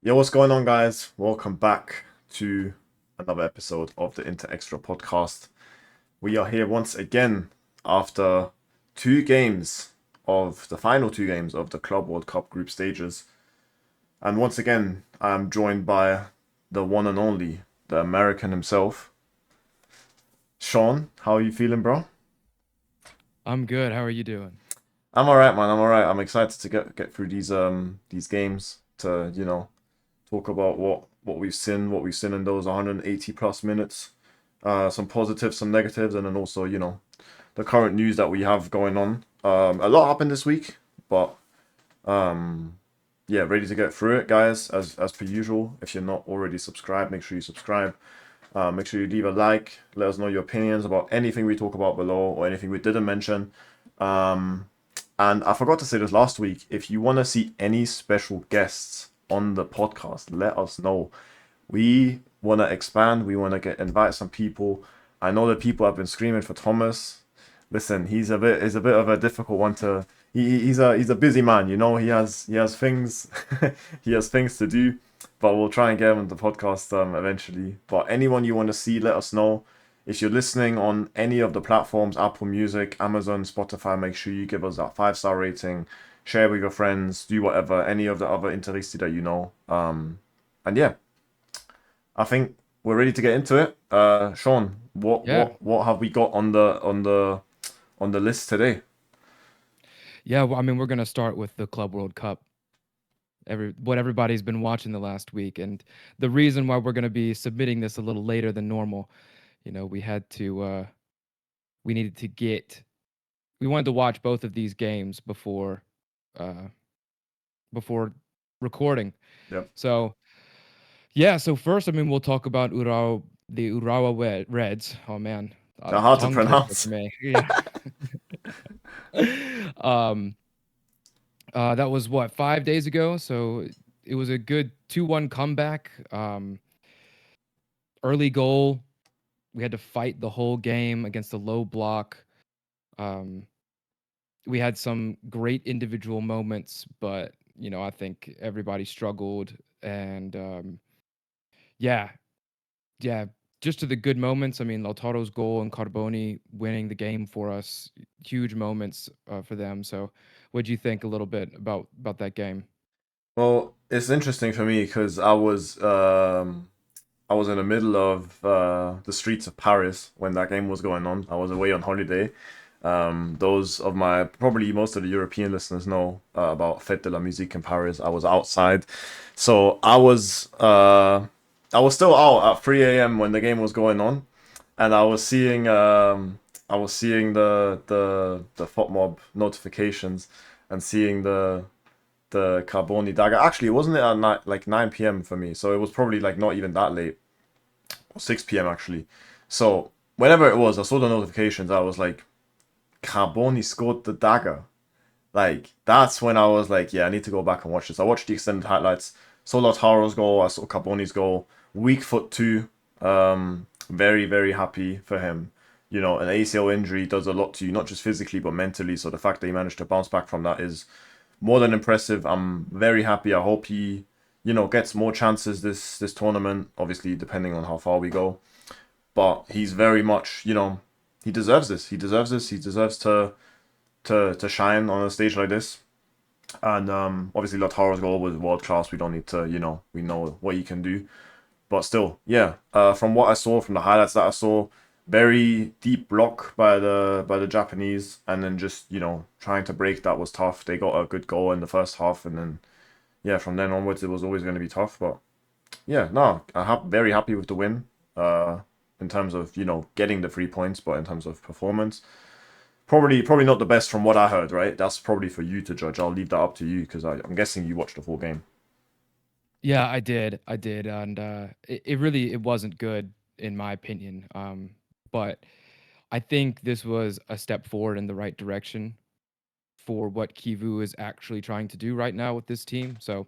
Yo, what's going on, guys? Welcome back to another episode of the Inter Extra podcast. We are here once again after the final two games of the Club World Cup group stages. And once again, I'm joined by the one and only, the American himself, Sean. How are you feeling, bro? I'm good. How are you doing? I'm alright, man. I'm alright. I'm excited to get through these games to, talk about what we've seen in those 180 plus minutes. Some positives, some negatives, and then also the current news that we have going on. A lot happened this week, but yeah, ready to get through it, guys. As per usual, if you're not already subscribed, make sure you subscribe. Make sure you leave a like. Let us know your opinions about anything we talk about below or anything we didn't mention. Um, and I forgot to say this last week. If you want to see any special guests on the podcast, let us know. We want to expand. We want to invite some people. I know that people have been screaming for Thomas. Listen, he's a bit of a difficult one to. He's a busy man. He has things he has things to do. But we'll try and get him on the podcast eventually. But anyone you want to see, let us know. If you're listening on any of the platforms, Apple Music, Amazon, Spotify, make sure you give us that 5-star rating. Share with your friends. Do whatever. Any of the other Interisti that you know. And yeah, I think we're ready to get into it. Sean, what Yeah. what what have we got on the list today? Yeah, well, I mean, we're gonna start with the Club World Cup. What everybody's been watching the last week, and the reason why we're gonna be submitting this a little later than normal, we had to we needed to get we wanted to watch both of these games uh before recording. Yep. So yeah, so first, I mean, we'll talk about the Reds. Oh man, They're hard to tongue twister for pronounce. me. Yeah. um that was what, 5 days ago, so it was a good 2-1 comeback. Early goal, we had to fight the whole game against a low block. Um, we had some great individual moments, but, I think everybody struggled and, yeah, yeah, just to the good moments. I mean, Lautaro's goal and Carboni winning the game for us, huge moments, for them. So what'd you think a little bit about that game? Well, it's interesting for me because I was in the middle of the streets of Paris when that game was going on. I was away on holiday. Those of my probably most of the European listeners know about Fête de la Musique in Paris. I was outside, so I was still out at 3 a.m. when the game was going on, and I was seeing the FOTMob notifications and seeing the Carboni dagger. Actually, it wasn't it at night, like 9 p.m. for me, so it was probably like not even that late, or 6 p.m. actually. So whenever it was, I saw the notifications. I was like, Carboni scored the dagger. Like that's when I was like, yeah, I need to go back and watch this. I watched the extended highlights. Saw Lautaro's goal. I saw Carboni's goal. Weak foot too. Very very happy for him. An ACL injury does a lot to you, not just physically but mentally. So the fact that he managed to bounce back from that is more than impressive. I'm very happy. I hope he, gets more chances this tournament. Obviously, depending on how far we go, but he's very much, he deserves this. He deserves this. He deserves to shine on a stage like this. And obviously, Lautaro's goal was world class. We don't need to, we know what he can do. But still, yeah. From what I saw, from the highlights that I saw, very deep block by the Japanese, and then just trying to break that was tough. They got a good goal in the first half, and then yeah, from then onwards it was always going to be tough. But yeah, no, I'm very happy with the win. In terms of getting the 3 points, but in terms of performance, probably not the best from what I heard. Right, that's probably for you to judge. I'll leave that up to you because I'm guessing you watched the full game. Yeah, I did, and, it wasn't good in my opinion, but I think this was a step forward in the right direction for what Kivu is actually trying to do right now with this team. So,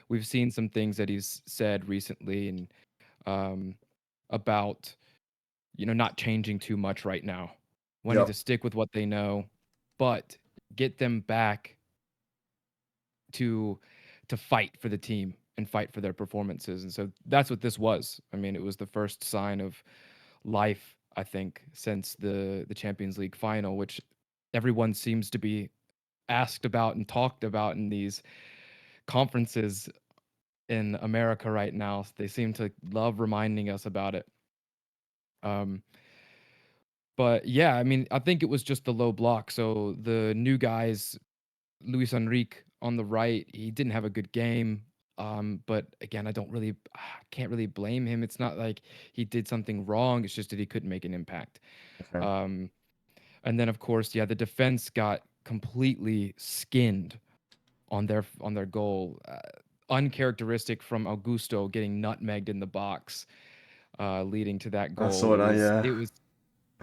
we've seen some things that he's said recently and, um, about, not changing too much right now, wanting to Yep. stick with what they know, but get them back to to fight for the team and fight for their performances. And so that's what this was. I mean, it was the first sign of life, I think, since the Champions League final, which everyone seems to be asked about and talked about in these conferences in America right now. They seem to love reminding us about it. Um, but yeah, I mean, I think it was just the low block. So the new guys, Luis Enrique on the right, he didn't have a good game. But again, can't really blame him. It's not like he did something wrong. It's just that he couldn't make an impact. Okay. Um, and then of course, yeah, the defense got completely skinned on their goal. Uncharacteristic from Augusto getting nutmegged in the box, leading to that I goal. saw that. Yeah.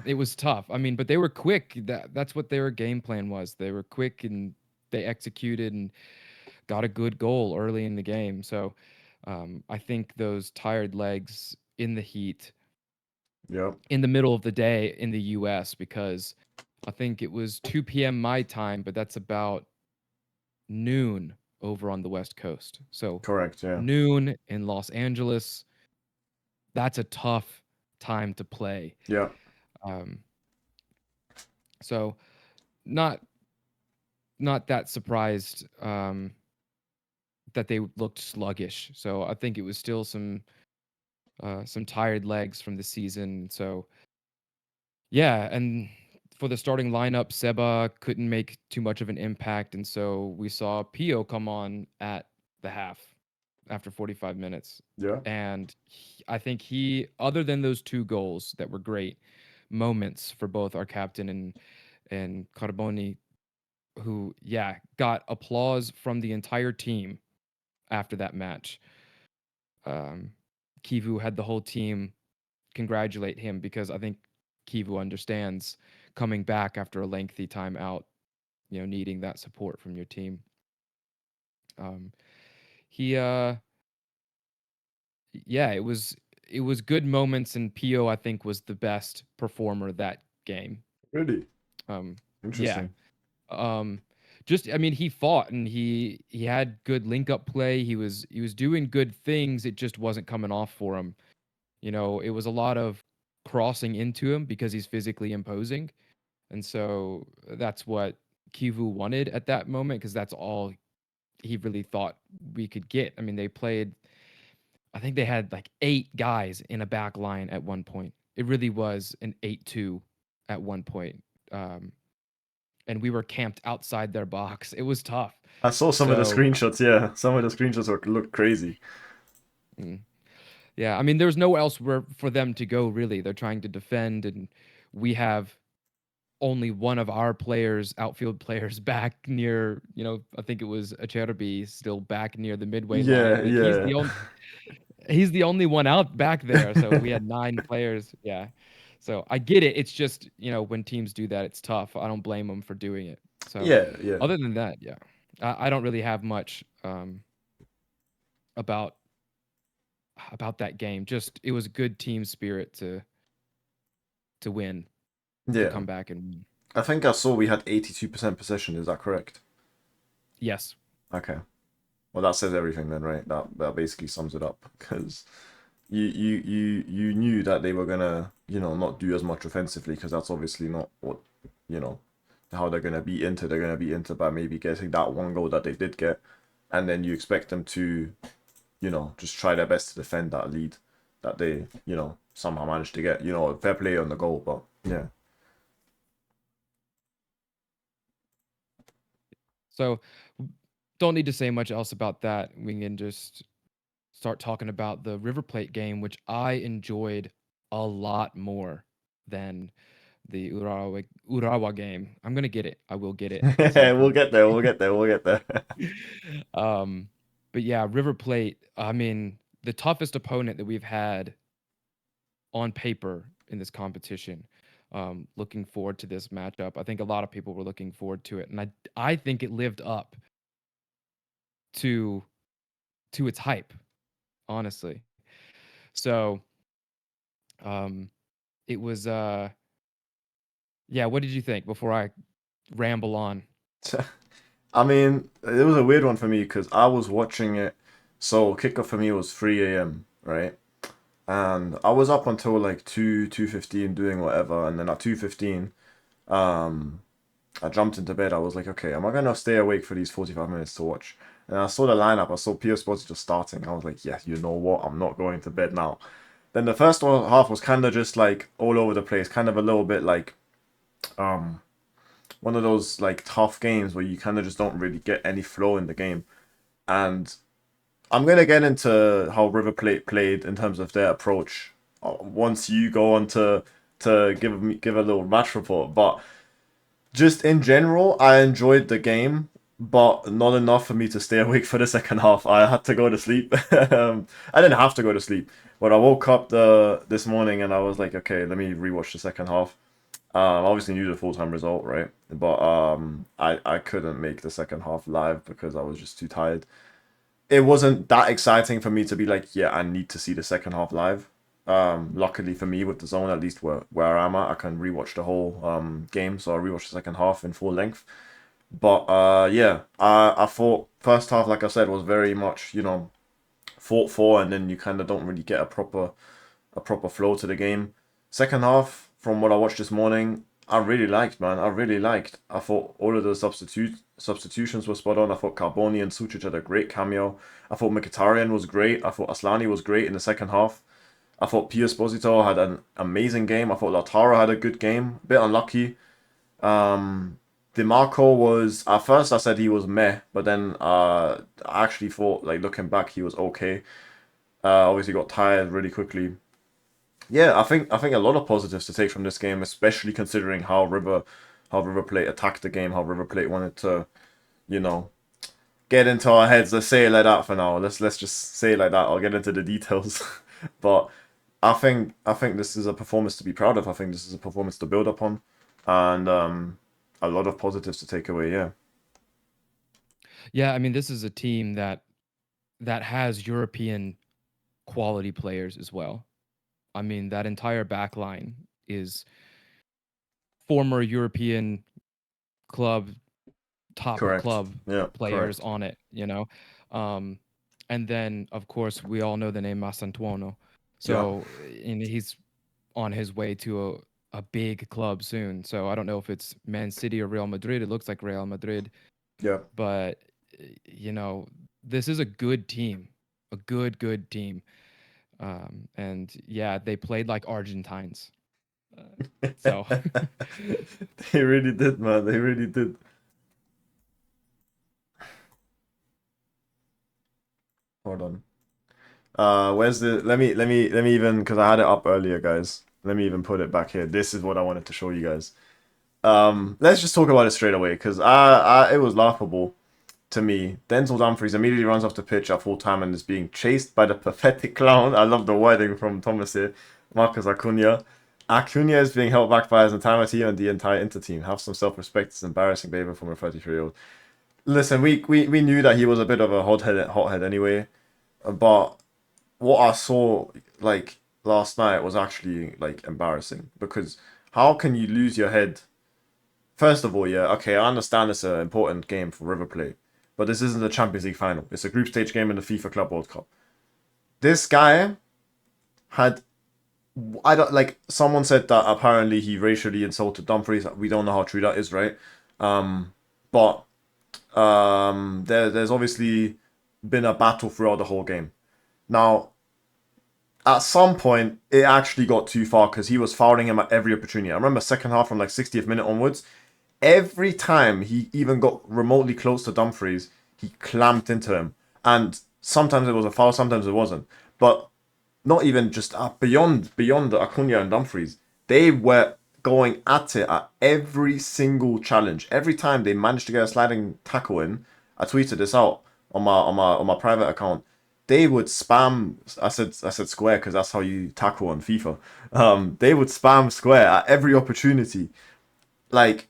It was tough. I mean, but they were quick. That's what their game plan was. They were quick and they executed and got a good goal early in the game. So I think those tired legs in the heat Yep. in the middle of the day in the US, because I think it was 2 p.m. my time, but that's about noon over on the West Coast. So Correct. Yeah. noon in Los Angeles, that's a tough time to play. Yeah. Um, so not not that surprised that they looked sluggish. So I think it was still some tired legs from the season. So yeah, and for the starting lineup, Seba couldn't make too much of an impact, and so we saw PIO come on at the half after 45 minutes. Yeah. And I think other than those two goals that were great moments for both our captain and Carboni, who yeah got applause from the entire team after that match. Um, Kivu had the whole team congratulate him because I think Kivu understands coming back after a lengthy time out, needing that support from your team. Um, he yeah, it was good moments, and PIO I think was the best performer that game. Really Um, yeah. interesting. Um, just I mean he fought and he had good link up play. He was doing good things. It just wasn't coming off for him. It was a lot of crossing into him because he's physically imposing. And so that's what Kivu wanted at that moment because that's all he really thought we could get. I mean, I think they had like 8 guys in a back line at one point. It really was an 8-2 at one point. And we were camped outside their box. It was tough. I saw some of the So, screenshots. Yeah, some of the screenshots looked crazy. mm, yeah, I mean, there's nowhere else for them to go, really. They're trying to defend, and we have only one of our players, outfield players, back near, I think it was Acerbi still back near the midway line. Yeah. Like Yeah. he's the only one out back there. So we had 9 players. Yeah. So I get it. It's just, when teams do that, it's tough. I don't blame them for doing it. So Yeah. Yeah. other than that, yeah, I don't really have much about that game. Just it was good team spirit to win, to Yeah. come back and win. I think I saw we had 82% possession. Is that correct? Yes. Okay. Well, that says everything then, right? That basically sums it up because you knew that they were gonna not do as much offensively because that's obviously not what you know how they're gonna beat Inter. They're gonna beat Inter by maybe getting that one goal that they did get, and then you expect them to just try their best to defend that lead that they somehow managed to get. Fair play on the goal, but yeah. So don't need to say much else about that. We can just start talking about the River Plate game, which I enjoyed a lot more than the Urawa game. I'm gonna get it. I will get it at some We'll point. get there. We'll get there. We'll get there. um, but yeah, River Plate. I mean, the toughest opponent that we've had on paper in this competition. Looking forward to this matchup. I think a lot of people were looking forward to it, and I think it lived up to its hype, honestly. So, um, it was yeah, what did you think before I ramble on? I mean, it was a weird one for me because I was watching it. So kickoff for me was 3 a.m., right? And I was up until like 2:15 doing whatever, and then at 2:15, um, I jumped into bed. I was like, okay, am I gonna stay awake for these 45 minutes to watch? And I saw the lineup. I saw PIO just starting. I was like, yeah, you know what? I'm not going to bed now. Then the first half was kind of just like all over the place, kind of a little bit like um one of those like tough games where you kind of just don't really get any flow in the game. And I'm gonna get into how River Plate played in terms of their approach once you go on to give a little match report. But just in general, I enjoyed the game, but not enough for me to stay awake for the second half. I had to go to sleep. I didn't have to go to sleep, but I woke up this morning and I was like, okay, let me rewatch the second half. Obviously knew the full time result, right? But I couldn't make the second half live because I was just too tired. It wasn't that exciting for me to be like, yeah, I need to see the second half live. Luckily for me with the zone, at least where I'm at, I can rewatch the whole game. So I rewatched the second half in full length. But yeah, I thought first half, like I said, was very much fought for, and then you kind of don't really get a proper flow to the game. Second half, from what I watched this morning, I really liked, man. I really liked. I thought all of the substitutions were spot on. I thought Carboni and Sucic had a great cameo. I thought Mkhitaryan was great. I thought Aslani was great in the second half. I thought ESPOSITO had an amazing game. I thought Lautaro had a good game. A bit unlucky. DeMarco was at first I said he was meh, but then I actually thought like looking back he was okay. Obviously got tired really quickly. Yeah, I think a lot of positives to take from this game, especially considering how River Plate attacked the game, how River Plate wanted to, you know, get into our heads. Let's say it like that for now. Let's just say it like that. I'll get into the details. But I think this is a performance to be proud of. I think this is a performance to build upon, and a lot of positives to take away. Yeah, Yeah, I mean, this is a team that has European quality players as well. I mean, that entire back line is former European club, top correct. club Yeah, players correct. on it, you know? Um, and then, of course, we all know the name Masantuono. Yeah, So, and he's on his way to a big club soon. So I don't know if it's Man City or Real Madrid. It looks like Real Madrid, yeah. but you know, this is a good team, a good team. And yeah, they played like Argentines. Uh, so They really did, man. They really did. Hold on. Where's the? Let me even because I had it up earlier, guys. Let me even put it back here. This is what I wanted to show you guys. Let's just talk about it straight away because it was laughable to me. Denzel Dumfries immediately runs off the pitch at full time and is being chased by the pathetic clown. I love the wording from Thomas here. Marcus Acuna. Acuna is being held back by his entire team and the entire Inter team. Have some self-respect. It's embarrassing behavior from a 33-year-old. Listen, we knew that he was a bit of a hothead anyway, but what I saw like last night was actually like embarrassing because how can you lose your head? First of all, yeah, okay, I understand it's an important game for River Plate, but this isn't the Champions League final. It's a group stage game in the FIFA Club World Cup. This guy had I don't like someone said that apparently he racially insulted Dumfries. We don't know how true that is, right? But there's obviously been a battle throughout the whole game. Now, at some point, it actually got too far because he was fouling him at every opportunity. I remember second half from like 60th minute onwards, every time he even got remotely close to Dumfries, he clamped into him. And sometimes it was a foul, sometimes it wasn't. But not even just beyond the Acuna and Dumfries, they were going at it at every single challenge. Every time they managed to get a sliding tackle in, I tweeted this out on my private account. They would spam. I said square because that's how you tackle on FIFA. They would spam square at every opportunity. Like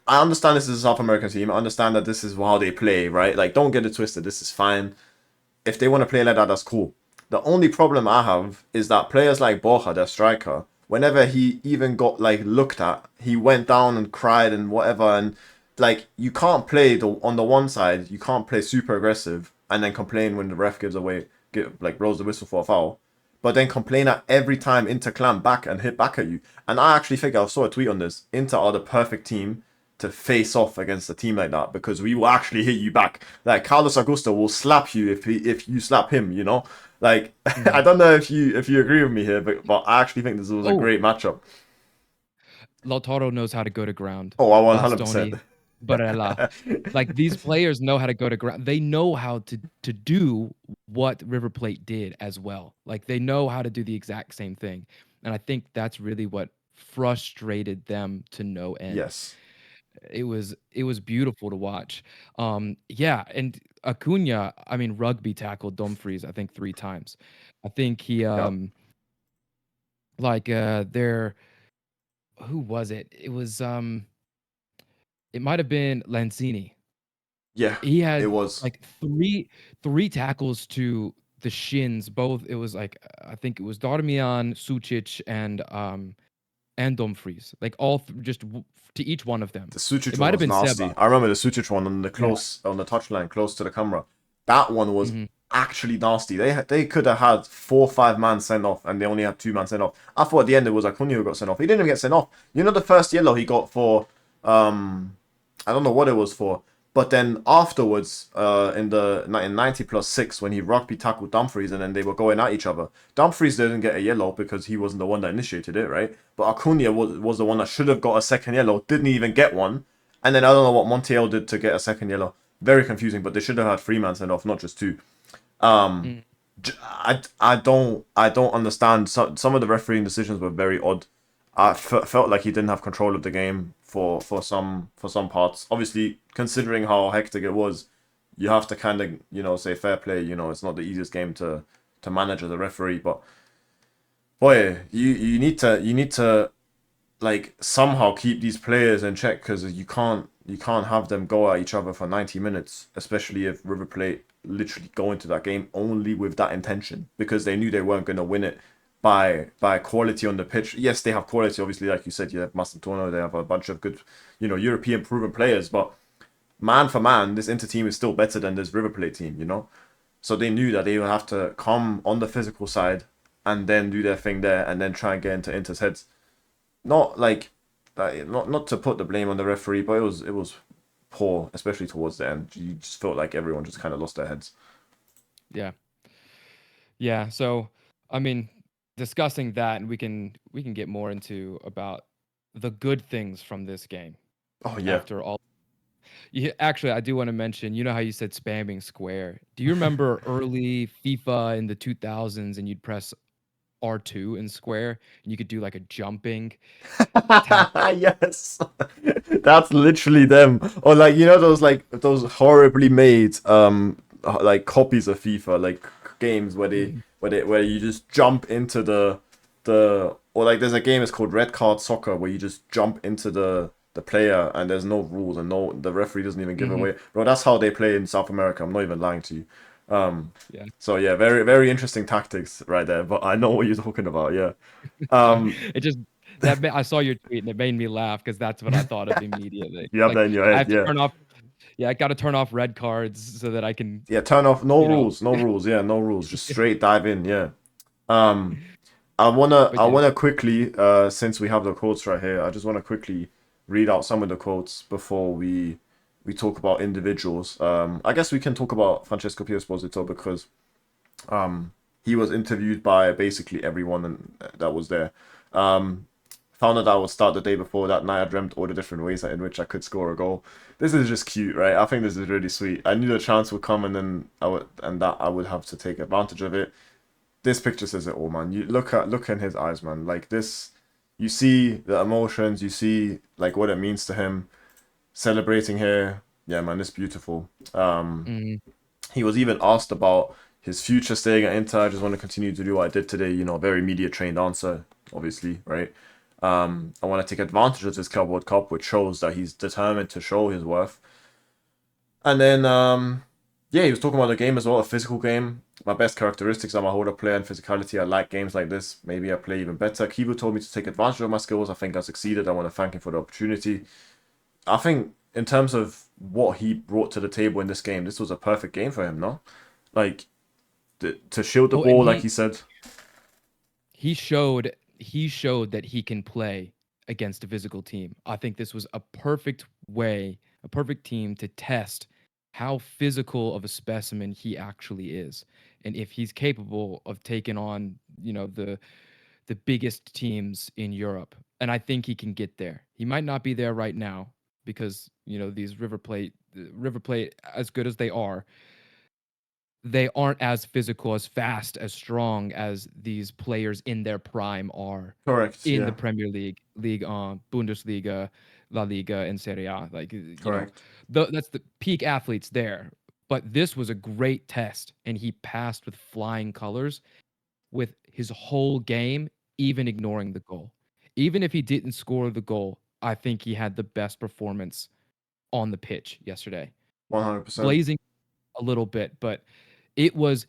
I understand this is a South American team. I understand that this is how they play, right? Like don't get it twisted. This is fine. If they want to play like that, that's cool. The only problem I have is that players like Borja, their striker, whenever he even got like looked at, he went down and cried and whatever. And like you can't play on the one side, you can't play super aggressive and then complain when the ref blows the whistle for a foul, but then complain at every time Inter clamp back and hit back at you. And I actually think I saw a tweet on this. Inter are the perfect team to face off against a team like that because we will actually hit you back. Like Carlos Augusto will slap you if you slap him. You know, like I don't know if you agree with me here, but I actually think this was a Oh, great matchup. Lautaro knows how to go to ground. Oh, I 100%. Bastoni, Barella. Like these players know how to go to ground. They know how to do what River Plate did as well. Like they know how to do the exact same thing. And I think that's really what frustrated them to no end. Yes. It was beautiful to watch. Yeah, and Acuna, I mean, rugby tackled Dumfries, I think 3 times. I think he Yeah. there who was it? It might have been Lanzini. Yeah. He It had was. like three tackles to the shins. Both it was like I think it was Darmian, Sucic, and Dumfries. Like to each one of them. The Sucic It one might have was been nasty. Seba. I remember the Sucic one Yeah. on the touchline, close to the camera. That one was Mhm. actually nasty. They could have had 4 or 5 man sent off, and they only had 2 man sent off. I thought at the end it was Acuna who got sent off. He didn't even get sent off. You know the first yellow he got for I don't know what it was for, but then afterwards, in 90+6 when he rugby tackled Dumfries and then they were going at each other, Dumfries didn't get a yellow because he wasn't the one that initiated it, right? But Acuna was the one that should have got a second yellow, didn't even get one, and then I don't know what Montiel did to get a second yellow. Very confusing, but they should have had 3 man sent off, not just 2. Um, Mm. I don't understand. Some of the refereeing decisions were very odd. Felt like he didn't have control of the game for some parts. Obviously, considering how hectic it was, you have to kind of say fair play. It's not the easiest game to manage as a referee, but boy, you need to like somehow keep these players in check because you can't have them go at each other for 90 minutes, especially if River Plate literally go into that game only with that intention because they knew they weren't going to win it by quality on the pitch. Yes, they have quality, obviously, like you said, you have Mastantuono, they have a bunch of good, European proven players, but man for man, this Inter team is still better than this River Plate team. So they knew that they would have to come on the physical side and then do their thing there and then try and get into Inter's heads. Not like not to put the blame on the referee, but it was poor, especially towards the end. You just felt like everyone just kind of lost their heads. Yeah. Yeah. So I mean, discussing that, and we can get more into about the good things from this game Oh yeah. after all. Actually, I do want to mention, you know how you said spamming square. Do you remember early FIFA in the 2000s and you'd press R2 in square and you could do like a jumping tackle? Yes. That's literally them. Or like those horribly made like copies of FIFA, like games Mhm. where you just jump into the or like there's a game it's called Red Card Soccer where you just jump into the player and there's no rules and no the referee doesn't even give Mhm. away. Bro, that's how they play in South America. I'm not even lying to you. Um Yeah. so yeah, very very interesting tactics right there, but I know what you're talking about, yeah. Um It just I saw your tweet and it made me laugh because that's what I thought of immediately. you have Like that in your I head, have to yeah. turn off. Yeah, I got to turn off red cards so that I can, Yeah, turn off no you know. rules, no rules, yeah, no rules. Just straight dive in, yeah. Um I wanna But I yeah, wanna quickly, since we have the quotes right here, I just wanna quickly read out some of the quotes before we talk about individuals. I guess we can talk about Francesco Esposito because um he was interviewed by basically everyone that was there. Um Found out I would start the day before that night. I dreamt all the different ways in which I could score a goal. This is just cute, right? I think this is really sweet. I knew the chance would come, and then I would have to take advantage of it. This picture says it all, man. You look in his eyes, man. Like this, you see the emotions. You see like what it means to him. Celebrating here, yeah, man. It's beautiful. mhm, He was even asked about his future staying at Inter. I just want to continue to do what I did today. Very media trained answer, obviously, right? I want to take advantage of this Club World Cup, which shows that he's determined to show his worth. And then, yeah, he was talking about the game as well, a physical game. My best characteristics, I'm a holder player and physicality. I like games like this. Maybe I play even better. Kivu told me to take advantage of my skills. I think I succeeded. I want to thank him for the opportunity. I think in terms of what he brought to the table in this game, this was a perfect game for him, no? Like to shield the Oh, and ball, like he said. he showed that he can play against a physical team. I think this was a perfect way, a perfect team to test how physical of a specimen he actually is, and if he's capable of taking on, the biggest teams in Europe. And I think he can get there. He might not be there right now because, these River Plate, as good as they aren't as physical, as fast, as strong as these players in their prime are Correct. in the Yeah. Premier League, League Bundesliga, La Liga, and Serie A. Like, Correct. that's the peak athletes there. But this was a great test, and he passed with flying colors with his whole game, even ignoring the goal. Even if he didn't score the goal, I think he had the best performance on the pitch yesterday. 100%. Blazing a little bit, but it was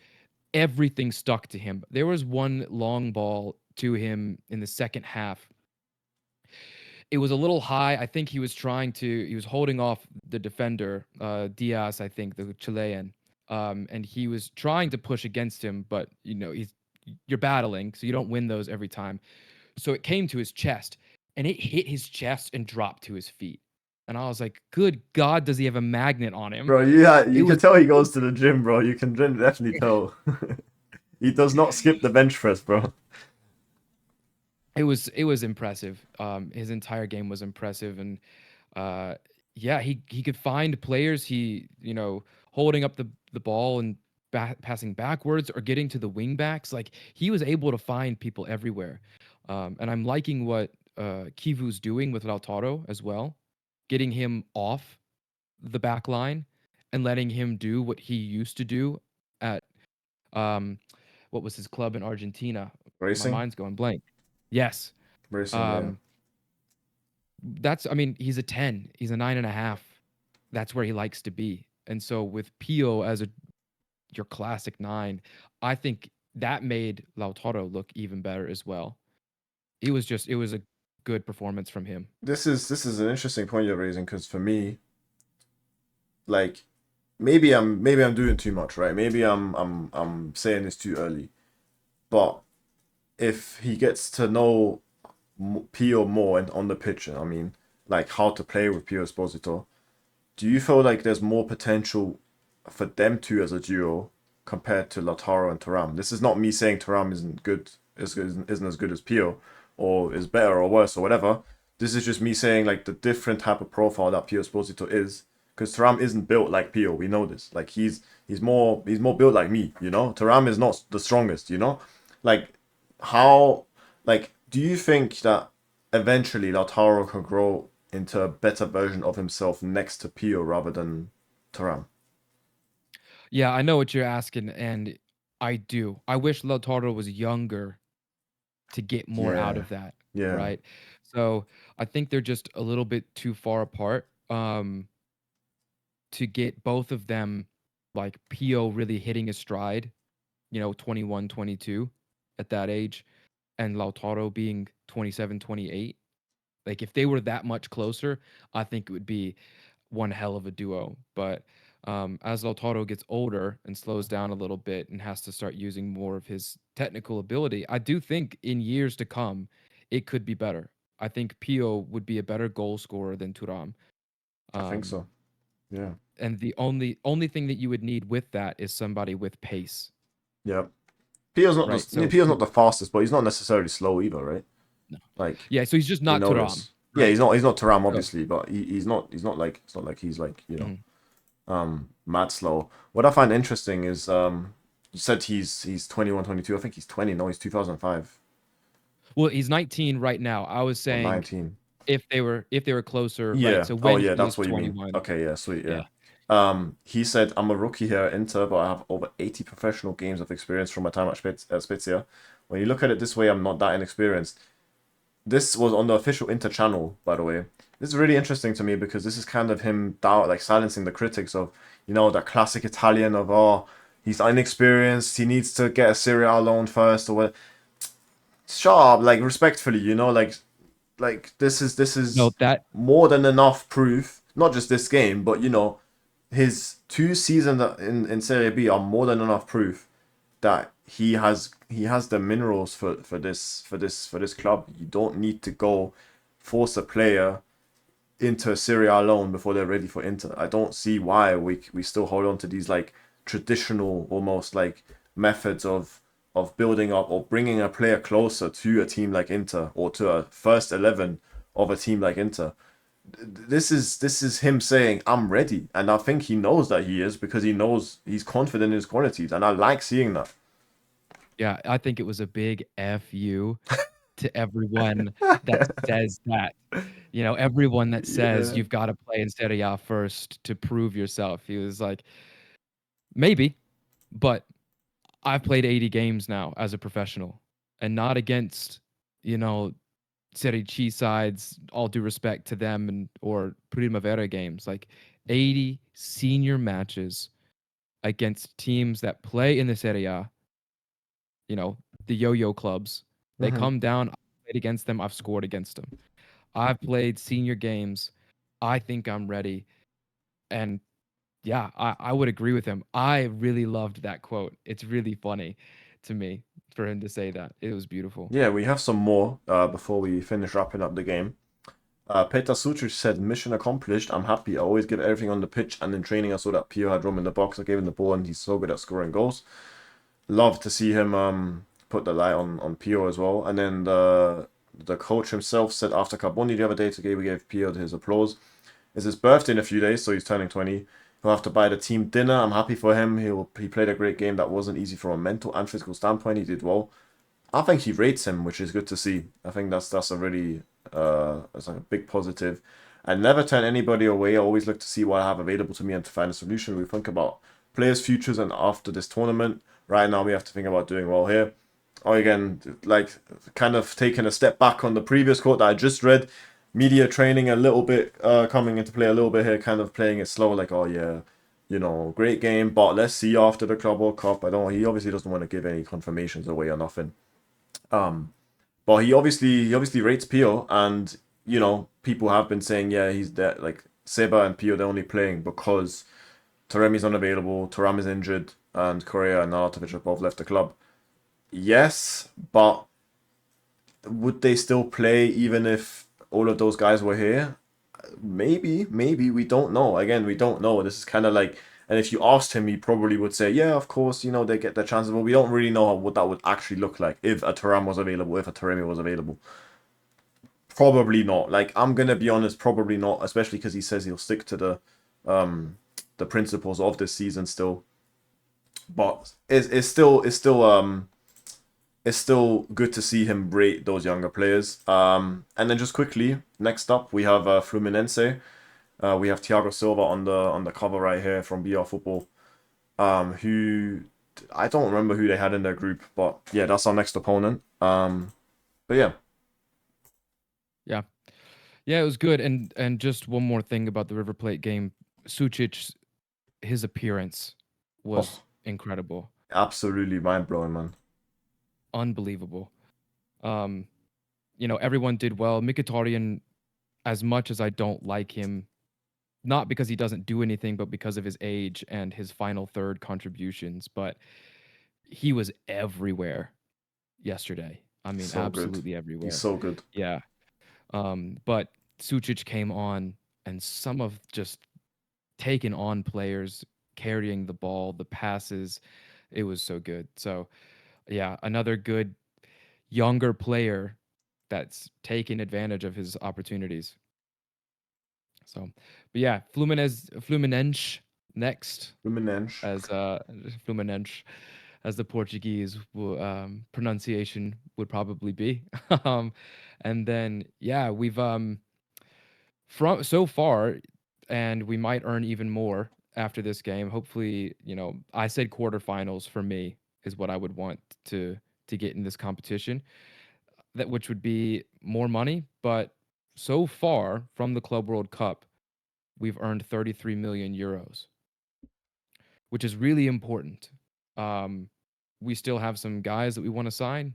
everything stuck to him. There was one long ball to him in the second half. It was a little high. I think he was holding off the defender, Diaz, I think, the Chilean. And he was trying to push against him, but you're battling, so you don't win those every time. So it came to his chest, and it hit his chest and dropped to his feet. And I was like, "Good God, does he have a magnet on him?" Bro, yeah, It you can was tell he goes to the gym, bro. You can definitely tell. He does not skip the bench press, bro. it was impressive. His entire game was impressive, and uh, yeah, he could find players. He holding up the ball and passing backwards or getting to the wing backs. Like he was able to find people everywhere, and I'm liking what Kivu's doing with Lautaro as well, getting him off the back line and letting him do what he used to do at um, what was his club in Argentina? My Racing? mind's going blank. Yes. Racing, yeah. Um, I mean, he's a 10. He's a 9.5. That's where he likes to be. And so with Pio as your classic 9, I think that made Lautaro look even better as well. It was a good performance from him. This is an interesting point you're raising because for me, like maybe I'm doing too much, right? Maybe I'm saying this too early. But if he gets to know Pio more and on the pitch, I mean, like how to play with Pio Esposito, do you feel like there's more potential for them two as a duo compared to Lautaro and Thuram? This is not me saying Thuram isn't good, isn't as good as Pio, or is better or worse or whatever. This is just me saying like the different type of profile that Pio Esposito is, because Thuram isn't built like Pio. We know this. Like he's more built like me. Thuram is not the strongest. Like how like do you think that eventually Lautaro can grow into a better version of himself next to Pio rather than Thuram? Yeah, I know what you're asking, and I do. I wish Lautaro was younger to get more out Yeah, of that, yeah, right? So I think they're just a little bit too far apart. To get both of them, like Pio really hitting his stride, 21, 22 at that age, and Lautaro being 27, 28. Like if they were that much closer, I think it would be one hell of a duo. But as Lautaro gets older and slows down a little bit and has to start using more of his technical ability, I do think in years to come, it could be better. I think Pio would be a better goal scorer than Turam. I think Um, so. Yeah, and the only thing that you would need with that is somebody with pace, yeah. Pio's not right? the So Pio's not the fastest, but he's not necessarily slow either, right? no. Like Yeah, so he's just we not know Turam, this. Yeah, right? he's not Thuram So obviously, but he's not like it's not like he's like mhm. mad slow. What I find interesting is you said he's 21, 22. I think he's 20. No, he's 2005 Well, he's 19 right now. I was or saying 19. if they were closer, right? Yeah. So Oh, when yeah. he That's was what you mean. 21. Okay. Yeah. Sweet. Yeah. Yeah. He said, "I'm a rookie here at Inter, but I have over 80 professional games of experience from my time at Spezia. When you look at it this way, I'm not that inexperienced." This was on the official Inter channel, by the way. This is really interesting to me because this is kind of him doubt, like silencing the critics of, that classic Italian of, oh, he's inexperienced, he needs to get a Serie A loan first or what. Shut up, like respectfully, like this is No, that more than enough proof not just this game, but his 2 seasons in Serie B are more than enough proof that he has the minerals for this club. You don't need to go force a player into Serie A alone before they're ready for Inter. I don't see why we still hold on to these like traditional almost like methods of building up or bringing a player closer to a team like Inter or to a first 11 of a team like Inter. This is him saying I'm ready, and I think he knows that he is because he knows he's confident in his qualities, and I like seeing that. Yeah, I think it was a big F you to everyone that says that. You know, everyone that says Yeah. you've gotta play in Serie A first to prove yourself. He was like, "Maybe, but I've played 80 games now as a professional, and not against, you know, Serie C sides, all due respect to them and or Primavera games, like 80 senior matches against teams that play in the Serie A, you know, the yo-yo clubs. They Hmm. come down, I've played against them, I've scored against them. I've played senior games. I think I'm ready. And yeah, I would agree with him. I really loved that quote. It's really funny to me for him to say that. It was beautiful. Yeah, we have some more before we finish wrapping up the game. Petar Sucic said, "Mission accomplished. I'm happy. I always give everything on the pitch, and in training, I saw that PIO had room in the box. I gave him the ball, and he's so good at scoring goals. Love to see him put the light on PIO as well." And then the coach himself said after Carboni the other day today, we gave PIO his applause. It's his birthday in a few days, so he's turning 20. He'll have to buy the team dinner. I'm happy for him. He played a great game that wasn't easy from a mental and physical standpoint. He did well. I think he rates him, which is good to see. I think that's a really that's like a big positive. I never turn anybody away. I always look to see what I have available to me and to find a solution. We think about players' futures and after this tournament. Right now, we have to think about doing well here. Or again, like kind of taking a step back on the previous quote that I just read. Media training a little bit coming into play a little bit here, kind of playing it slow, like oh yeah, great game, but let's see after the Club World Cup. I don't. He obviously doesn't want to give any confirmations away or nothing. Um, but he obviously rates Pio, and people have been saying yeah he's there like Seba and Pio they're only playing because Taremi's unavailable, Thuram is injured, and Correa and Arnautovic have both left the club. Yes, but would they still play even if all of those guys were here? Maybe we don't know. Again, we don't know. This is kind of like, and if you asked him, he probably would say, yeah, of course, they get their chances, but we don't really know what that would actually look like if a Turam was available, if a Taremi was available. Probably not. Like I'm gonna be honest, probably not, especially because he says he'll stick to um the principles of this season still. But it's still good to see him rate those younger players. And then just quickly, next up we have Fluminense. We have Thiago Silva on the cover right here from BR Football. Who I don't remember who they had in their group, but yeah, that's our next opponent. But yeah, Yeah. Yeah, it was good. And just one more thing about the River Plate game. Sucic, his appearance was oh, incredible. absolutely mind blowing, man. Unbelievable. Um, everyone did well. Mkhitaryan, as much as I don't like him, not because he doesn't do anything, but because of his age and his final third contributions, but he was everywhere yesterday. I mean, So good. absolutely He's everywhere. so good. Yeah. But Sucic came on and some of just taking on players, carrying the ball, the passes. It was so good. So, yeah, another good younger player that's taking advantage of his opportunities. So, but yeah, Fluminense next Fluminense. as Fluminense as the Portuguese pronunciation would probably be. um, and then yeah, we've from so far, and we might earn even more after this game. Hopefully, I said quarterfinals for me is what I would want to get in this competition. That which would be more money, but so far from the Club World Cup, we've earned 33 million euros, which is really important. Um, we still have some guys that we want to sign.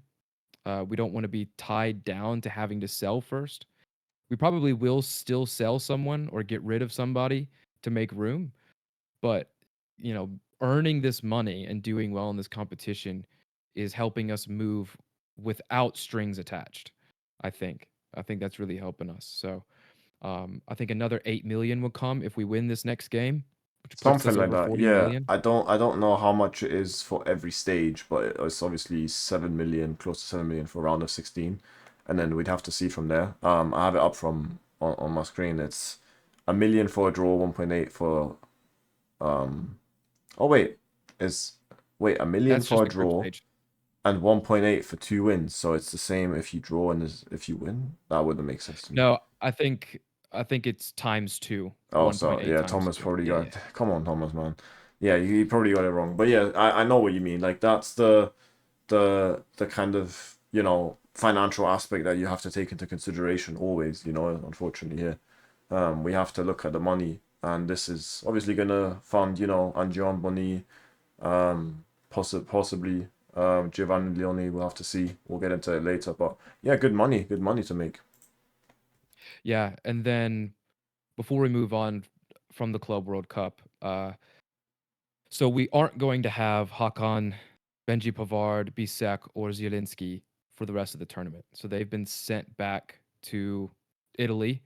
We don't want to be tied down to having to sell first. We probably will still sell someone or get rid of somebody to make room, but, earning this money and doing well in this competition is helping us move without strings attached, I think. I think that's really helping us. So, I think another 8 million will come if we win this next game, which puts Something us like over that. 40 Yeah. million. I don't know how much it is for every stage, but it's obviously 7 million, close to 7 million for round of 16. And then we'd have to see from there. I have it up from on my screen. It's a million for a draw, 1.8 for oh wait, is wait, a million That's for just a the group draw stage. and 1.8 for 2 wins. So it's the same if you draw and if you win. That wouldn't make sense to me. No, I think it's times 2, Oh, so 1.8 yeah, times Thomas 2. probably Yeah, got. yeah. Come on, Thomas, man. Yeah, you probably got it wrong. But yeah, I know what you mean. Like that's the kind of financial aspect that you have to take into consideration always. Unfortunately here, we have to look at the money, and this is obviously gonna fund Angion Bonny, possibly Giovanni Leoni. We'll have to see. We'll get into it later. But yeah, good money to make. Yeah, and then before we move on from the Club World Cup, so we aren't going to have Hakan, Benji Pavard, Bisek, or Zielinski for the rest of the tournament. So they've been sent back to Italy.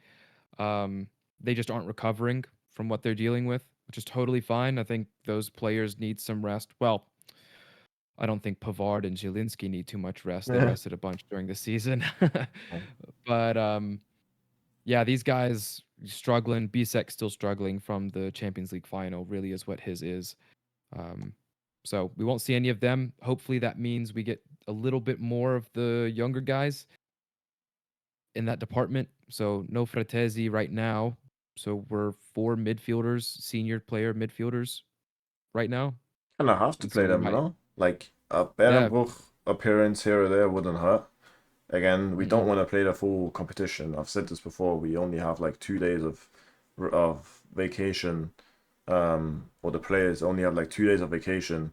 Um, they just aren't recovering from what they're dealing with, which is totally fine. I think those players need some rest. Well, I don't think Pavard and Zielinski need too much rest. They Yeah. rested a bunch during the season. But yeah, these guys struggling. Bisek still struggling from the Champions League final. Really is what his is. Um, so we won't see any of them. Hopefully, that means we get a little bit more of the younger guys in that department. So no Fratesi right now. So we're 4 midfielders, senior player midfielders right now, Kind of have to and play so we them, might. Like a Yeah. Berenbruch appearance here or there wouldn't hurt. Again, we don't Mhm. want to play the full competition. I've said this before. We only have like 2 days of vacation, or the players only have like 2 days of vacation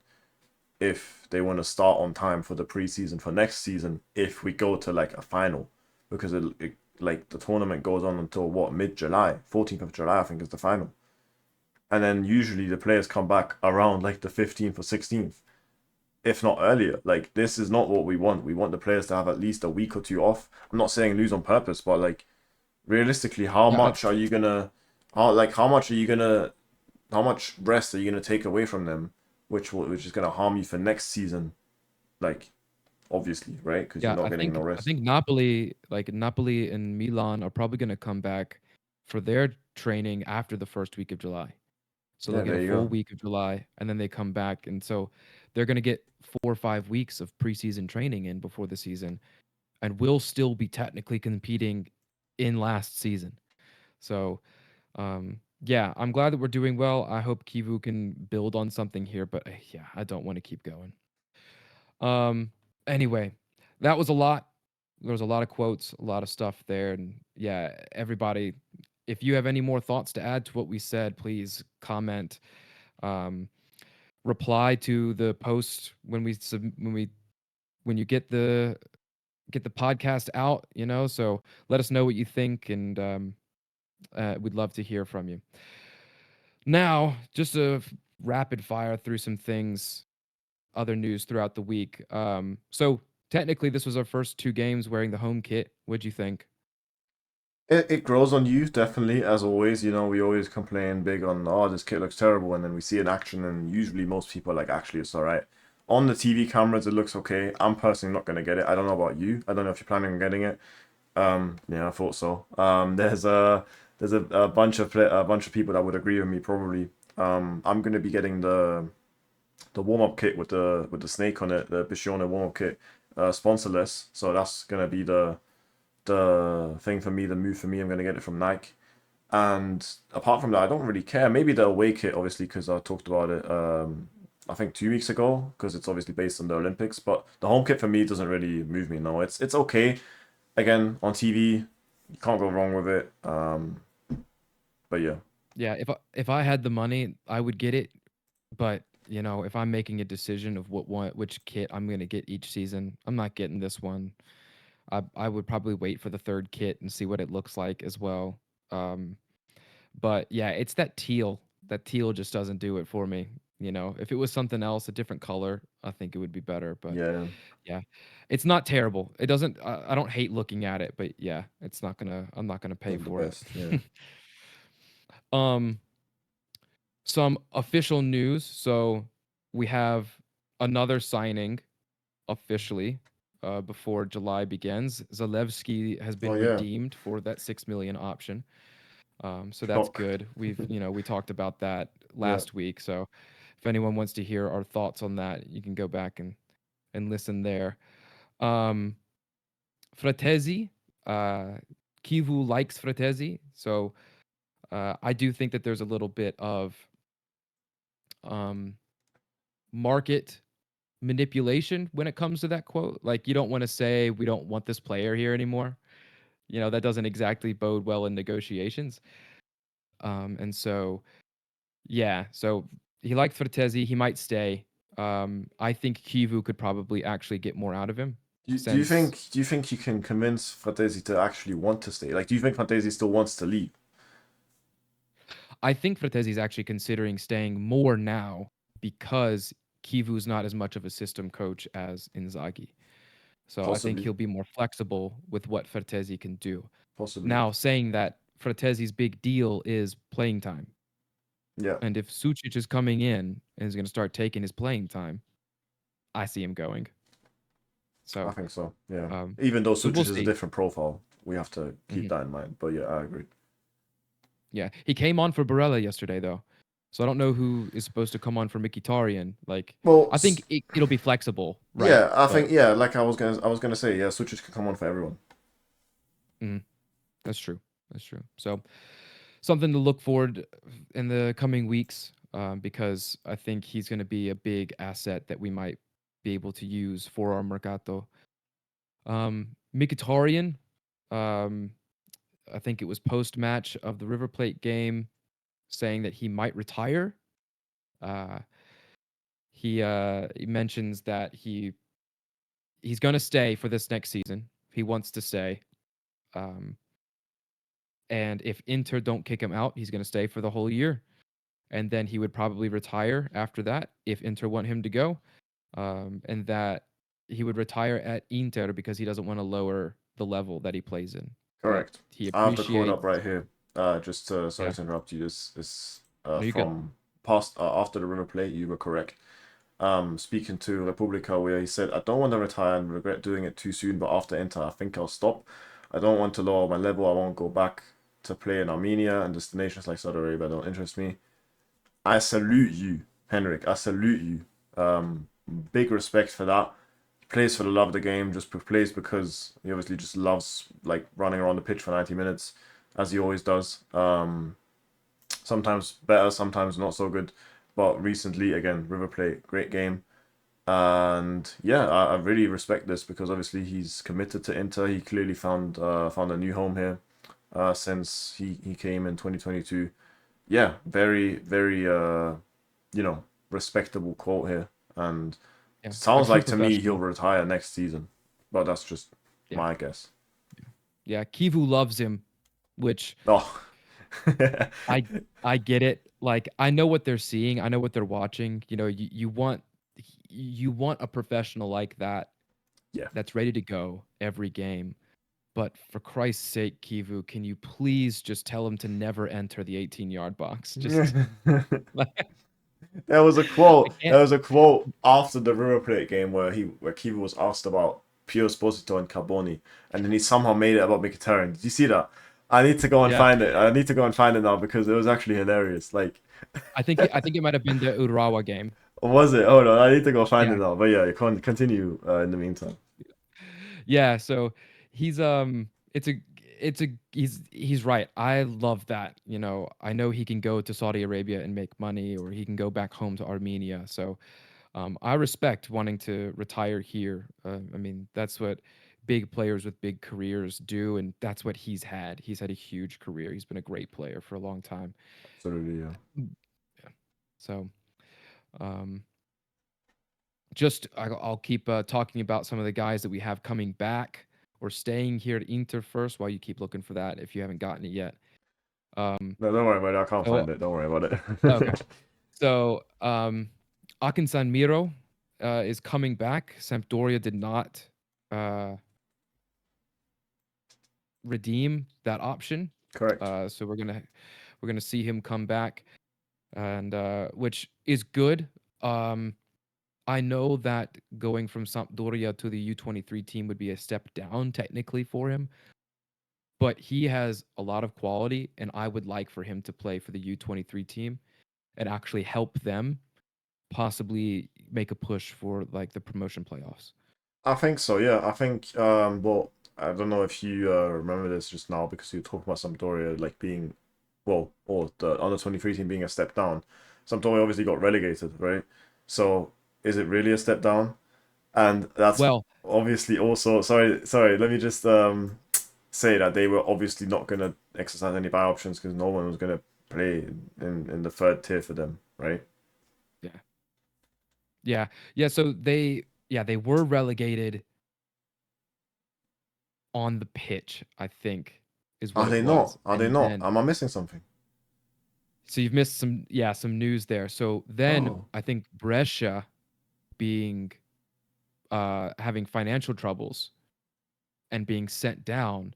if they want to start on time for the preseason for next season. If we go to like a final, because like the tournament goes on until what, mid-July, 14th of July, I think is the final, and then usually the players come back around like the 15th or 16th, if not earlier. Like this is not what we want. We want the players to have at least a week or two off. I'm not saying lose on purpose, but like realistically, Yeah. how much rest are you gonna take away from them, which is gonna harm you for next season? Like obviously, right? Because you're Yeah, not I getting no think I rest. think Napoli and Milan are probably gonna come back for their training after the first week of July. So they'll Yeah, get a there you full go. week of July and then they come back, and so they're gonna get 4 or 5 weeks of preseason training in before the season, and we'll still be technically competing in last season. So, yeah, I'm glad that we're doing well. I hope Kivu can build on something here, but yeah, I don't want to keep going. Um, anyway, that was a lot. There was a lot of quotes, a lot of stuff there, and yeah, everybody, if you have any more thoughts to add to what we said, please comment. Um, reply to the post when when you get the podcast out. So let us know what you think, and we'd love to hear from you. Now, just a rapid fire through some things, other news throughout the week. So technically, this was our first 2 games wearing the home kit. What'd you think? It grows on you, definitely, as always. We always complain big on, oh, this kit looks terrible, and then we see it in action, and usually most people are like, actually, it's all right. On the TV cameras, it looks okay. I'm personally not going to get it. I don't know about you. I don't know if you're planning on getting it. Yeah, I thought so. There's a bunch of people that would agree with me probably. I'm going to be getting the warm up kit with the snake on it, the Bishona warm up kit, sponsorless. So that's going to be the thing for me, the move for me. I'm gonna get it from Nike. And apart from that, I don't really care. Maybe the away kit, obviously, because I talked about it. I think 2 weeks ago, because it's obviously based on the Olympics. But the home kit for me doesn't really move me. No, it's okay. Again, on TV, you can't go wrong with it. But yeah, Yeah, if I had the money, I would get it. But if I'm making a decision of which kit I'm gonna get each season, I'm not getting this one. I would probably wait for the third kit and see what it looks like as well. Um, but yeah, it's that teal. That teal just doesn't do it for me. You know, if it was something else, a different color, I think it would be better. But Yeah, yeah, it's not terrible. It doesn't. I don't hate looking at it, but yeah, it's not gonna. I'm not gonna pay not the for best. Yeah. it. um, some official news. So we have another signing officially before July begins. Zalewski has Oh been yeah. redeemed for that 6 million option. So that's Shock. good. We talked about that Yeah. last week. So if anyone wants to hear our thoughts on that, you can go back and listen there. Um, Fratesi, uh, Kivu likes Fratesi, so I do think that there's a little bit of um, market manipulation when it comes to that quote. Like you don't want to say we don't want this player here anymore. You know that doesn't exactly bode well in negotiations. And so yeah, so he liked Fratesi. He might stay. I think Kivu could probably actually get more out of him since Do you think you can convince Fratesi to actually want to stay? Like, do you think Fratesi still wants to leave? I think Fratesi is actually considering staying more now because Kivu's not as much of a system coach as Inzaghi. So I think Possibly. he'll be more flexible with what Fratesi can do. Possibly. Now, saying that Fratesi's big deal is playing time. Yeah. And if Sucic is coming in and is going to start taking his playing time, I see him going. I So, think so. Yeah. um, Even though so we'll Sucic is a see. different profile, we have to keep Mhm. that in mind. But yeah, I agree. Yeah, he came on for Barella yesterday though, so I don't know who is supposed to come on for Mkhitaryan. Like, Well, I think it'll be flexible, right? yeah, I But think yeah, like I was gonna say, yeah, Sucic can come on for everyone. mhm, that's true. That's true. So something to look forward in the coming weeks, because I think he's going to be a big asset that we might be able to use for our mercato. Mkhitaryan, um, I think it was post match of the River Plate game, saying that he might retire. Uh, he mentions that he's going to stay for this next season. He wants to stay. Um, and if Inter don't kick him out, he's going to stay for the whole year. And then he would probably retire after that if Inter want him to go. And that he would retire at Inter because he doesn't want to lower the level that he plays in. That Correct. he I have the quote up appreciates. right here. Just sorry Yeah, to interrupt you. This is no, you're good. from past after the River Plate. You were correct. Speaking to Republica, where he said, "I don't want to retire and regret doing it too soon, but after Inter, I think I'll stop. I don't want to lower my level. I won't go back to play in Armenia and destinations like Saudi Arabia don't interest me. I salute you, Henrik. I salute you. Big respect for that. He plays for the love of the game. Just plays because he obviously just loves like running around the pitch for 90 minutes, as he always does. Sometimes better, sometimes not so good. But recently, again, River Plate, great game. And yeah, I really respect this because obviously he's committed to Inter. He clearly found a new home here since he came in 2022. Yeah, very you know, respectable quote here. And Yeah, a sounds true like to me he'll professional. retire next season. But that's just Yeah, my guess. yeah. Kivu loves him, which Oh. I I get it. Like I know what they're seeing. I know what they're watching. You know, you want a professional like that Yeah. that's ready to go every game. But for Christ's sake, Kivu, can you please just tell him to never enter the 18-yard box? Just like There was a I quote. can't. There was a quote after the River Plate game where Kiva was asked about PIO ESPOSITO and Carboni, and then he somehow made it about Mkhitaryan. Did you see that? I need to go and Yeah, find it. I need to go and find it now because it was actually hilarious. Like, I think it might have been the Urawa game. was it? Hold on, I need to go find it Yeah, now. But yeah, you can continue in the meantime. yeah. So he's he's right. I love that. You know, I know he can go to Saudi Arabia and make money, or he can go back home to Armenia. So I respect wanting to retire here. I mean, that's what big players with big careers do, and that's what he's had. He's had a huge career. He's been a great player for a long time. Absolutely, yeah. Yeah. So, um, just I'll keep talking about some of the guys that we have coming back. or staying here at Inter first while you keep looking for that if you haven't gotten it yet. No, don't worry about it. I can't So find it. Don't worry about okay. it. So Akinsan Miro is coming back. Sampdoria did not uh, redeem that option. Correct. So we're gonna see him come back, and which is good. I know that going from Sampdoria to the U23 team would be a step down technically for him, but he has a lot of quality, and I would like for him to play for the U23 team and actually help them possibly make a push for like the promotion playoffs. I think so, yeah. I think, well, I don't know if you remember this just now because you talked about Sampdoria like being, well, or the under 23 team being a step down. Sampdoria obviously got relegated, right? So is it really a step down? And that's Well, obviously also, sorry, let me just say that they were obviously not going to exercise any buy options because no one was going to play in the third tier for them, right? yeah, yeah. So they were relegated on the pitch, I think, is what Are it they was, not? Are they and not? then Am I missing something? so you've missed some news there. So then Oh, I think Brescia being having financial troubles and being sent down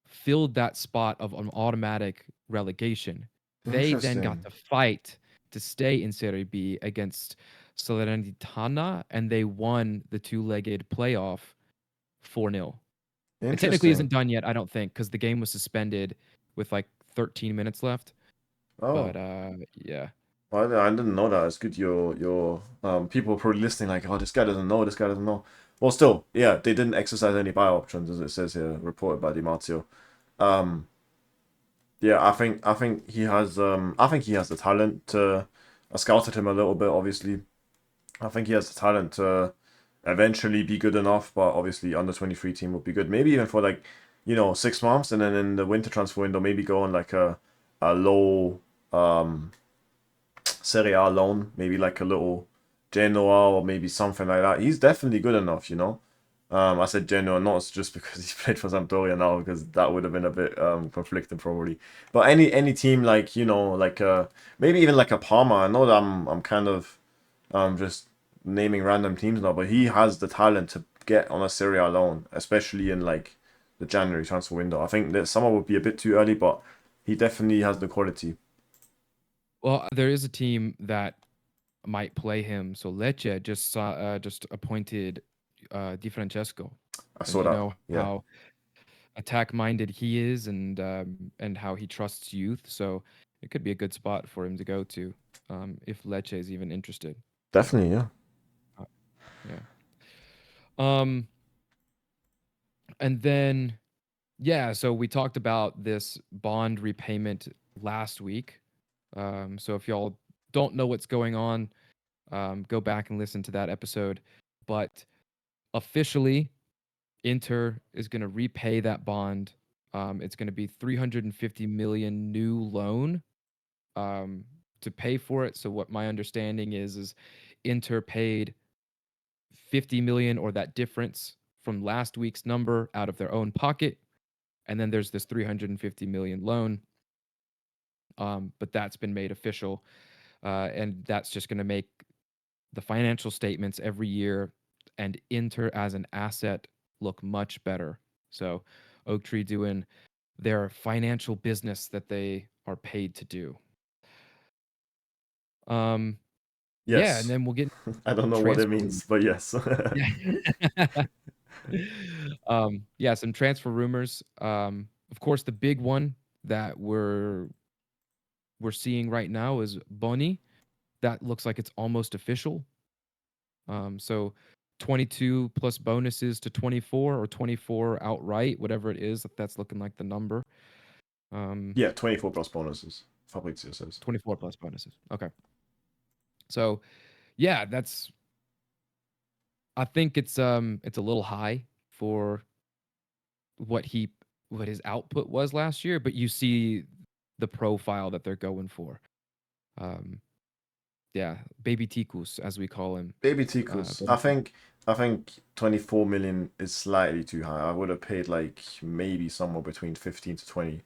filled that spot of an automatic relegation. They then got interesting. to fight to stay in Serie B against Salernitana, and they won the two-legged playoff 4-0. It technically isn't Interesting. done yet, I don't think, because the game was suspended with like 13 minutes left. Oh, But yeah. well, I didn't know that. It's good your people are probably listening like, oh, this guy doesn't know, this guy doesn't know. Well, still, yeah, they didn't exercise any buy options as it says here, reported by Di Marzio. Um, yeah, I think he has the talent to. I scouted him a little bit, obviously. I think he has the talent to eventually be good enough, but obviously under 23 team would be good. Maybe even for like, 6 months, and then in the winter transfer window, maybe go on like a low Serie A loan, maybe like a little Genoa or maybe something like that. He's definitely good enough. I said Genoa not just because he's played for Sampdoria now, because that would have been a bit conflicting probably. But any team like like maybe even like a Parma. I know that I'm kind of just naming random teams now, but he has the talent to get on a Serie A loan, especially in like the January transfer window. I think that summer would be a bit too early, but he definitely has the quality. Well, there is a team that might play him. So Lecce just appointed Di Francesco, I and saw you that. know Yeah, how attack minded he is, and how he trusts youth. So it could be a good spot for him to go to if Lecce is even interested. definitely. Yeah. Uh, yeah. Um, and then yeah, so we talked about this bond repayment last week. So if y'all don't know what's going on, go back and listen to that episode. But officially, Inter is going to repay that bond. It's going to be 350 million new loan um, to pay for it. So what my understanding is Inter paid 50 million or that difference from last week's number out of their own pocket, and then there's this 350 million loan. But that's been made official, and that's just going to make the financial statements every year and Inter as an asset look much better. So Oak Tree doing their financial business that they are paid to do. Um, yeah, and Yes. then we'll get I don't know what it transfer means, rumors. but yes. Yeah. Yeah, some transfer rumors. Of course, the big one that we're seeing right now is Bonny. That looks like it's almost official. So 22 plus bonuses to 24 or 24 outright, whatever it is, that's looking like the number. Um, Yeah, 24 plus bonuses. Fabrizio says. 24 plus bonuses. Okay. So yeah, that's I think it's a little high for what he what his output was last year, but you see the profile that they're going for. Um, Yeah, baby Tikus, as we call him. Baby Tikus. But I think 24 million is slightly too high. I would have paid like maybe somewhere between 15 to 20.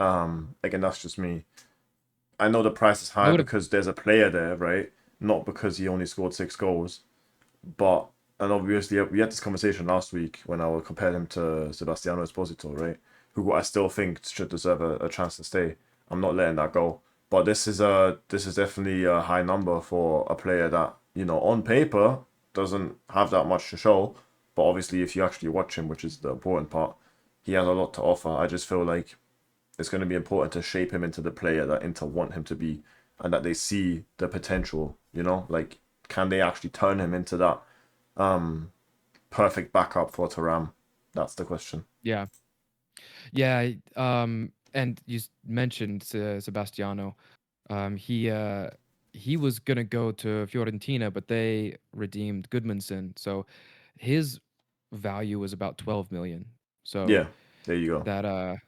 Again, that's just me. I know the price is I high would have. because there's a player there, right? Not because he only scored 6 goals. But and obviously we had this conversation last week when I compared him to Sebastiano Esposito, right? Who I still think should deserve a chance to stay. I'm not letting that go. But this is definitely a high number for a player that, on paper doesn't have that much to show. But obviously if you actually watch him, which is the important part, he has a lot to offer. I just feel like it's going to be important to shape him into the player that Inter want him to be, and that they see the potential. Like, can they actually turn him into that um perfect backup for Taram? That's the question. Yeah, yeah. And you mentioned Sebastiano. He was gonna go to Fiorentina, but they redeemed Goodmanson, so his value was about 12 million. So Yeah, there you go. that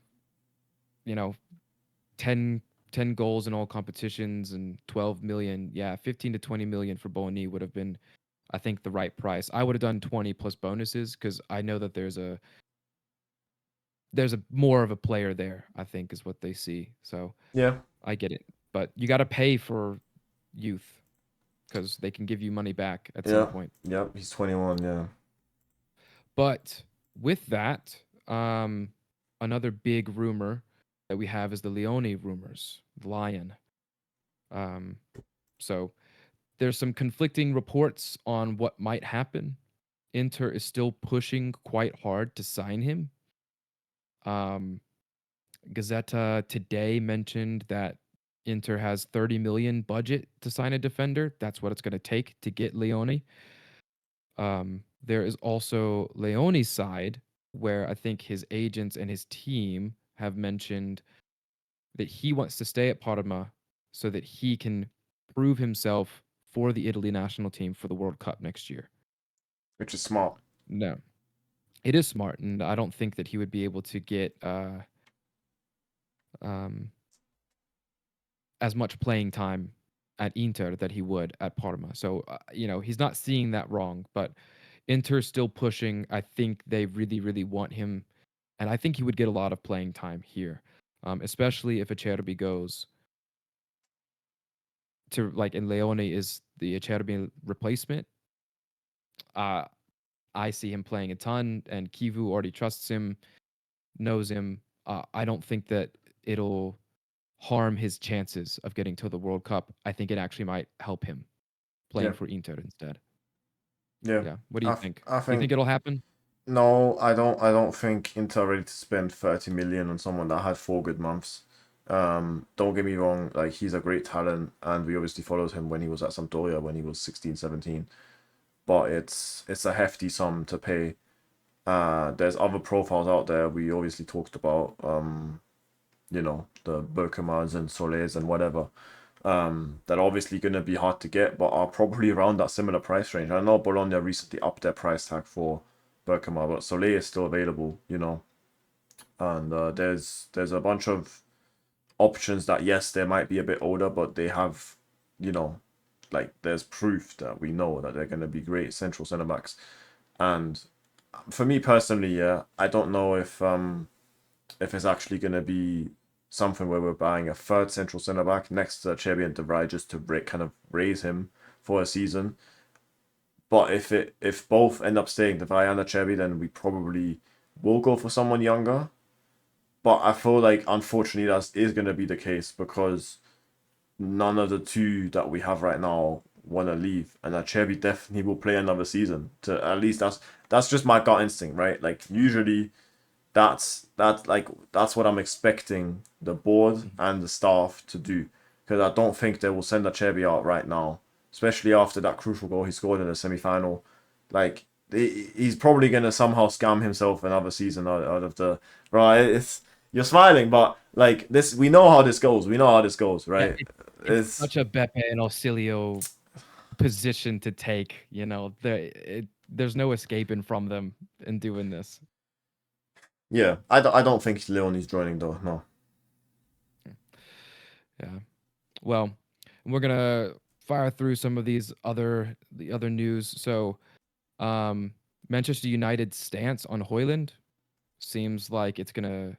you know, 10, 10 goals in all competitions and 12 million. Yeah, 15 to 20 million for Bonny would have been, I think, the right price. I would have done 20 plus bonuses because I know that there's a more of a player there, I think, is what they see. So Yeah, I get it. But you got to pay for youth because they can give you money back at some yeah, point. yeah. He's 21. Yeah, But with that, another big rumor that we have is the Leoni rumors, the Lion. Um, so there's some conflicting reports on what might happen. Inter is still pushing quite hard to sign him. Um, Gazzetta today mentioned that Inter has 30 million budget to sign a defender. That's what it's going to take to get Leone. There is also Leone's side, where I think his agents and his team have mentioned that he wants to stay at Parma so that he can prove himself for the Italy national team for the World Cup next year. which is smart. No, it is smart, and I don't think that he would be able to get um, as much playing time at Inter that he would at Parma. So he's not seeing that wrong, but Inter's still pushing. I think they really, really want him, and I think he would get a lot of playing time here, especially if Acerbi goes to and Leone is the Acerbi replacement. Uh, I see him playing a ton, and Kivu already trusts him, knows him. I don't think that it'll harm his chances of getting to the World Cup. I think it actually might help him playing Yeah, for Inter instead. yeah. Yeah. What do you I, think? I Do you think think it'll happen? no, I don't. I don't think Inter are ready to spend 30 million on someone that had 4 good months. Don't get me wrong, like he's a great talent, and we obviously followed him when he was at Sampdoria when he was 16, 17. But it's a hefty sum to pay. There's other profiles out there. We obviously talked about the Berkemars and Solers and whatever. That are obviously gonna be hard to get, but are probably around that similar price range. I know Bologna recently upped their price tag for Berkemar, but Soler is still available. And there's a bunch of options that yes, they might be a bit older, but they have, you know, like there's proof that we know that they're gonna be great central centre backs. And for me personally, yeah, I don't know if it's actually going to be something where we're buying a third central centre back next to Cherby and De Vrij just to kind of raise him for a season. But if both end up staying, De Vrij and Cherby, then we probably will go for someone younger. But I feel like unfortunately that is going to be the case because none of the two that we have right now want to leave, and Cherby definitely will play another season. To at least that's just my gut instinct, right? Like usually that's what I'm expecting the board Mhm. and the staff to do, because I don't think they will send Acerbi out right now, especially after that crucial goal he scored in the semi-final. Like he's probably gonna somehow scam himself another season out of the right. It's you're smiling, but like this, we know how this goes. We know how this goes, Yeah, right? it's It's such a Beppe and Auxilio position to take. There's no escaping from them in doing this. yeah. I don't think Leone's joining though. No. Yeah. Well, we're gonna fire through some of the other news. So, um, Manchester United's stance on Højlund seems like it's gonna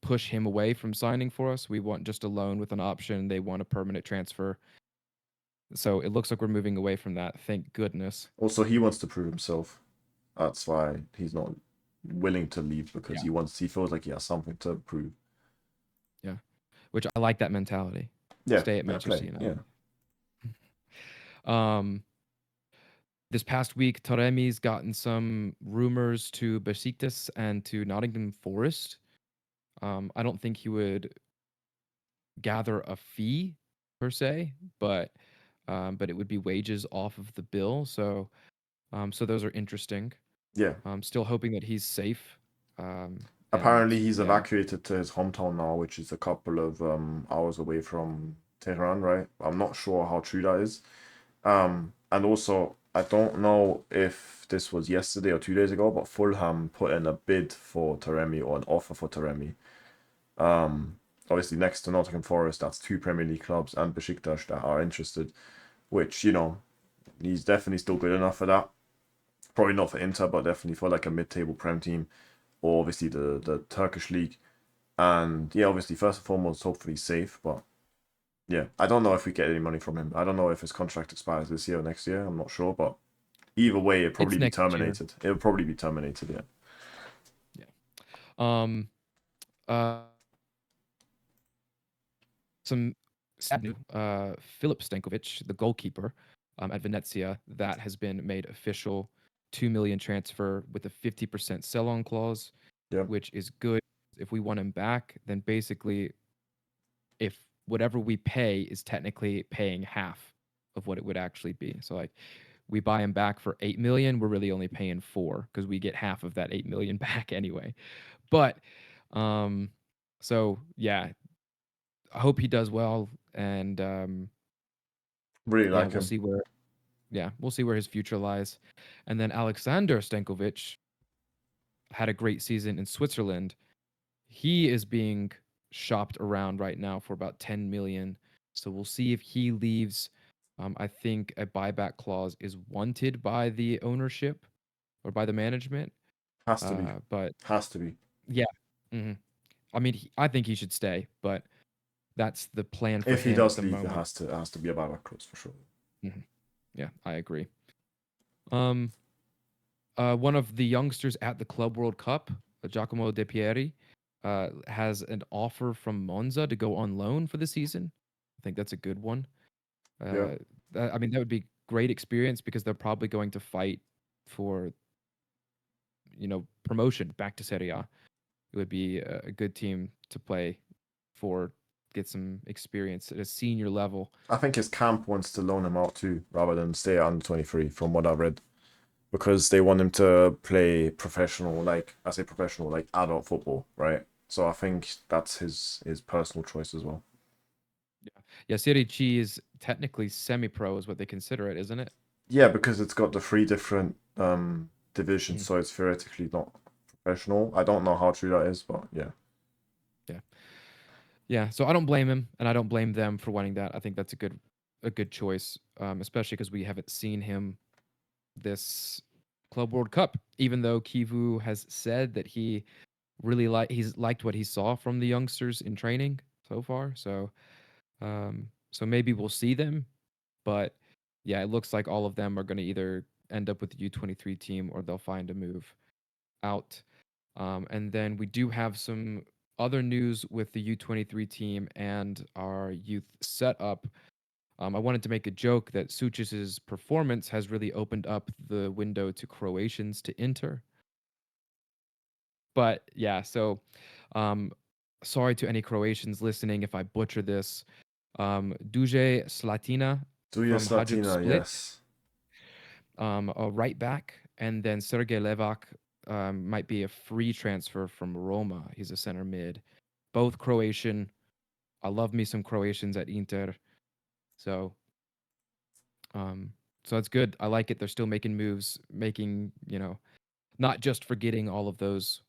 push him away from signing for us. We want just a loan with an option. They want a permanent transfer. So it looks like we're moving away from that. Thank goodness. Also, he wants to prove himself. That's why he's not willing to leave because Yeah. he feels like he has something to prove. Yeah. Which I like that mentality. Yeah, Stay at fair Manchester play. United. Yeah, Um, this past week, Taremi's gotten some rumors to Besiktas and to Nottingham Forest. I don't think he would gather a fee per se, but it would be wages off of the bill. So those are interesting. yeah. I'm still hoping that he's safe. And Apparently, he's yeah, evacuated to his hometown now, which is a couple of hours away from Tehran, right? I'm not sure how true that is. And also, I don't know if this was yesterday or 2 days ago, but Fulham put in a bid for Taremi or an offer for Taremi. Obviously, next to Nottingham Forest, that's two Premier League clubs and Besiktas that are interested, which, he's definitely still good enough for that. Probably not for Inter, but definitely for like a mid-table Prem team, or obviously the Turkish league. And yeah, obviously, first and foremost, hopefully safe. But yeah, I don't know if we get any money from him. I don't know if his contract expires this year or next year. I'm not sure, but either way, it'll it's probably be next year. terminated. It'll probably be terminated. Yeah. Yeah. Um. Uh. Some sad news. Filip Stankovic, the goalkeeper, at Venezia, that has been made official. 2 million transfer with a 50% sell-on clause, Yeah. which is good. If we want him back, then basically, if whatever we pay is technically paying half of what it would actually be. So like, we buy him back for 8 million, we're really only paying 4 because we get half of that 8 million back anyway. But um, so yeah, I hope he does well, and Really yeah, like him. we'll see where his future lies. And then Alexander Stankovic had a great season in Switzerland. He is being shopped around right now for about 10 million. So we'll see if he leaves. I think a buyback clause is wanted by the ownership or by the management. Has to be. But Has to be. yeah, hmm I mean, I think he should stay, but that's the plan for If he him at does the leave, it moment. has to be a buyback clause for sure. Mhm. Yeah, I agree. Um, one of the youngsters at the Club World Cup, Giacomo De Pieri, has an offer from Monza to go on loan for the season. I think that's a good one. Yeah. Uh, I mean, that would be great experience because they're probably going to fight for, promotion back to Serie A. It would be a good team to play for, get some experience at a senior level. I think his camp wants to loan him out too, rather than stay at under 23, from what I read. Because they want him to play professional, like I say professional, like adult football, right? So I think that's his personal choice as well. Yeah, yeah. Serie C is technically semi-pro, is what they consider it, isn't it? Yeah, because it's got the three different divisions, Mhm. so it's theoretically not professional. I don't know how true that is, but yeah. Yeah. Yeah, so I don't blame him, and I don't blame them for wanting that. I think that's a good choice, especially because we haven't seen him this Club World Cup. Even though Kivu has said that he's liked what he saw from the youngsters in training so far. So maybe we'll see them, but yeah, it looks like all of them are going to either end up with the U23 team or they'll find a move out. And then we do have some other news with the U23 team and our youth setup. I wanted to make a joke that Suches's performance has really opened up the window to Croatians to enter. But yeah, so um, sorry to any Croatians listening if I butcher this. Duje Slatina Duja from Hajduk Slatina, Split, yes. a right back, and then Sergej Levak might be a free transfer from Roma. He's a center mid. Both Croatian. I love me some Croatians at Inter. So, um, so that's good. I like it. They're still making moves, not just forgetting all of those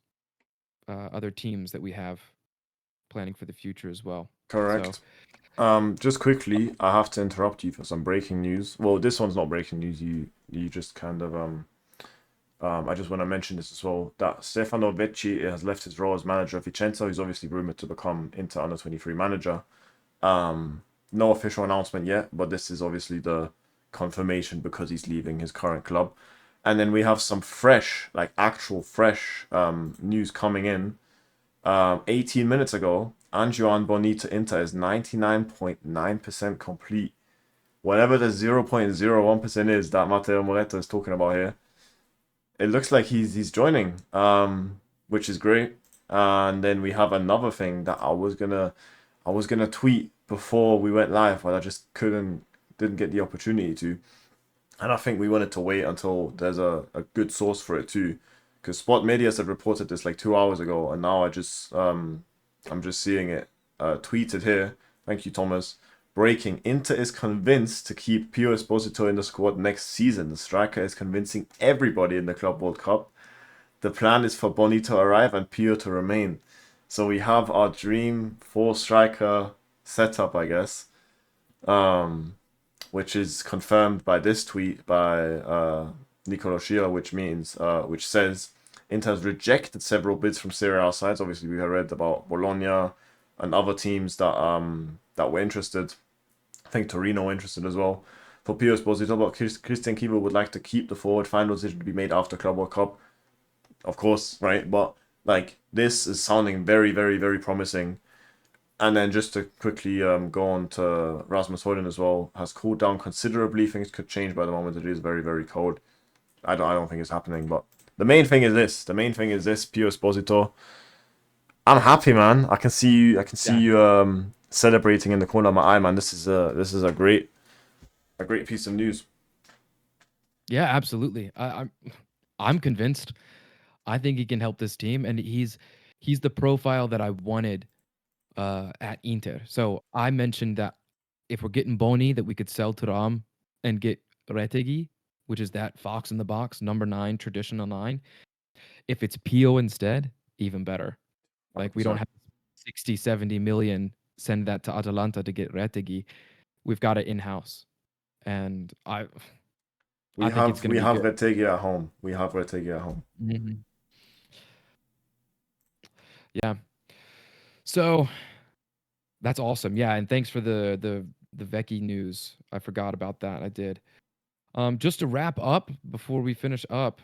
other teams that we have planning for the future as well. So, Correct. Just quickly, I have to interrupt you for some breaking news. Well, this one's not breaking news. You just kind of I just want to mention this as well that Stefano Vecchi has left his role as manager of Vicenza. He's obviously rumored to become Inter under 23 manager. No official announcement yet, but this is obviously the confirmation because he's leaving his current club. And then we have some fresh, like actual fresh news coming in. 18 minutes ago, Anjuan Bonita Inter is 99.9% complete. Whatever the 0.01% is that Matteo Moretto is talking about here, it looks like he's joining, which is great. And then we have another thing that I was gonna tweet before we went live, but I just didn't get the opportunity to. And I think we wanted to wait until there's a good source for it too, because Spot Medias had reported this like 2 hours ago, and now I'm just seeing it tweeted here. Thank you, Thomas. Breaking: Inter is convinced to keep PIO Esposito in the squad next season. The striker is convincing everybody in the Club World Cup. The plan is for Bonny to arrive and PIO to remain. So we have our dream four striker setup, I guess. Um, which is confirmed by this tweet by Nicolo Schia, which says Inter has rejected several bids from Serie A sides. Obviously, we have read about Bologna and other teams that were interested. I think Torino were interested as well. For PIO Esposito, but Christian Kivo would like to keep the forward. Final decision to be made after Club World Cup, of course, right? But like this is sounding very, very, very promising. And then just to quickly go on to Rasmus Højlund as well, has cooled down considerably. Things could change by the moment it is very, very cold. I don't think it's happening, but the main thing is this. The main thing is this, Pio Esposito. I'm happy, man. I can see Yeah. you celebrating in the corner of my eye, man. This is a great piece of news. Yeah, absolutely. I'm convinced. I think he can help this team, and he's the profile that I wanted at Inter. So I mentioned that if we're getting Boni, that we could sell to Ram and get Retegi, which is that fox in the box, number 9, traditional 9. If it's Pio instead, even better. Like, we don't 100%. have 60, 70 million, send that to Atalanta to get Retegi. We've got it in-house. And We I think it's have going to we be have good. Retegi at home. We have Retegi at home. Mhm. Yeah. So that's awesome. Yeah, and thanks for the Vecchi news. I forgot about that. I did. Just to wrap up before we finish up,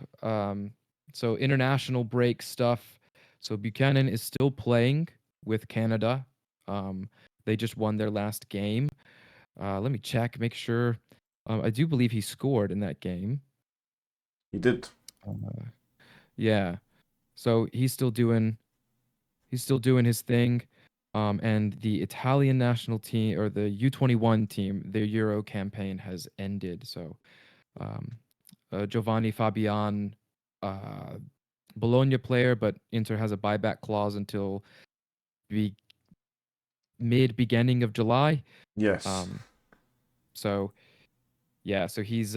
so international break stuff. So Buchanan is still playing with Canada. Um, they just won their last game. Let me check, make sure. I do believe he scored in that game. He did. Uh, yeah. So he's still doing his thing. And the Italian national team or the U21 team, their Euro campaign has ended. So um, Giovanni Fabian, uh, Bologna player, but Inter has a buyback clause until be mid beginning of July. Yes. Um, so yeah, so his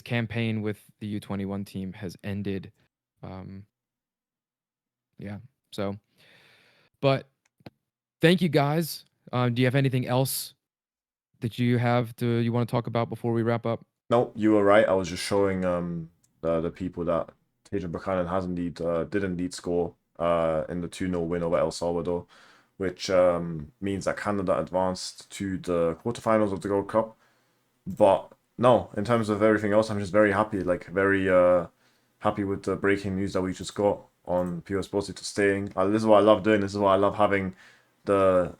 campaign with the U21 team has ended. Um, yeah, so but thank you guys. Do you have anything else that you want to talk about before we wrap up? No, you were right. I was just showing the people that Tajan Buchanan has indeed did indeed score in the 2-0 win over El Salvador, which means that Canada advanced to the quarterfinals of the Gold Cup. But no, in terms of everything else, I'm just very happy, like very happy with the breaking news that we just got on Pio Esposito staying. This is what I love doing. This is why I love having the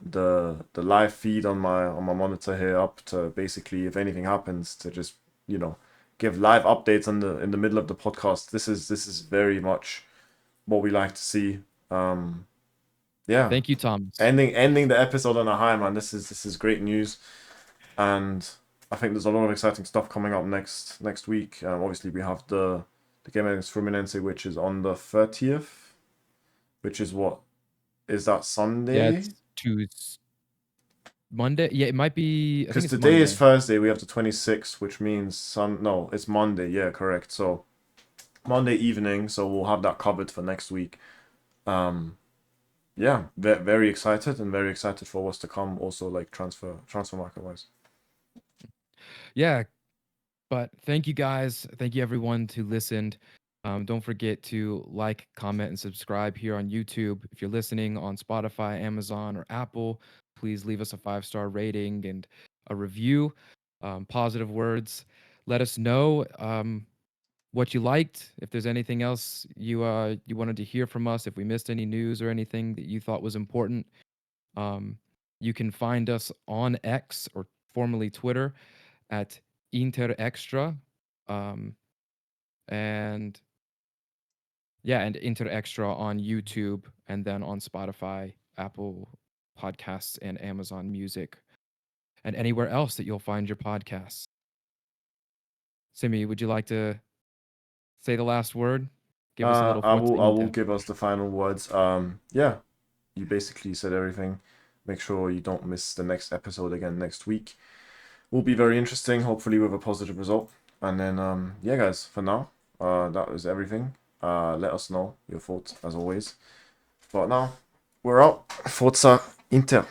live feed on my monitor here up to basically if anything happens to just you know give live updates in the middle of the podcast. This is very much what we like to see. Yeah, Thank you, Thomas. ending the episode on a high, man. This is great news, and I think there's a lot of exciting stuff coming up next week. Obviously, we have the game against Fluminense, which is on the 30th, which is what is that Yeah, Sunday? it's Monday. Yeah, it might be. I think Because it's today is Monday. Thursday, we have the 26th, which means no, it's Monday. Yeah, correct. So Monday evening, so we'll have that covered for next week. Um, yeah, very excited and very excited for what's to come. Also, like transfer market wise. Yeah, but thank you guys. Thank you everyone who listened. Don't forget to like, comment, and subscribe here on YouTube. If you're listening on Spotify, Amazon, or Apple, please leave us a 5-star rating and a review. Positive words. Let us know what you liked. If there's anything else you wanted to hear from us, if we missed any news or anything that you thought was important, you can find us on X, or formerly Twitter, at Inter Extra. Um, and yeah, and Inter Extra on YouTube, and then on Spotify, Apple Podcasts, and Amazon Music, and anywhere else that you'll find your podcasts. Simi, would you like to say the last word? Give us a little Forza I will Inter. give us the final words. Yeah, you basically said everything. Make sure you don't miss the next episode again next week. Will be very interesting, hopefully with a positive result. And then yeah guys, for now, that was everything. Let us know your thoughts as always. But now we're out. Forza Inter.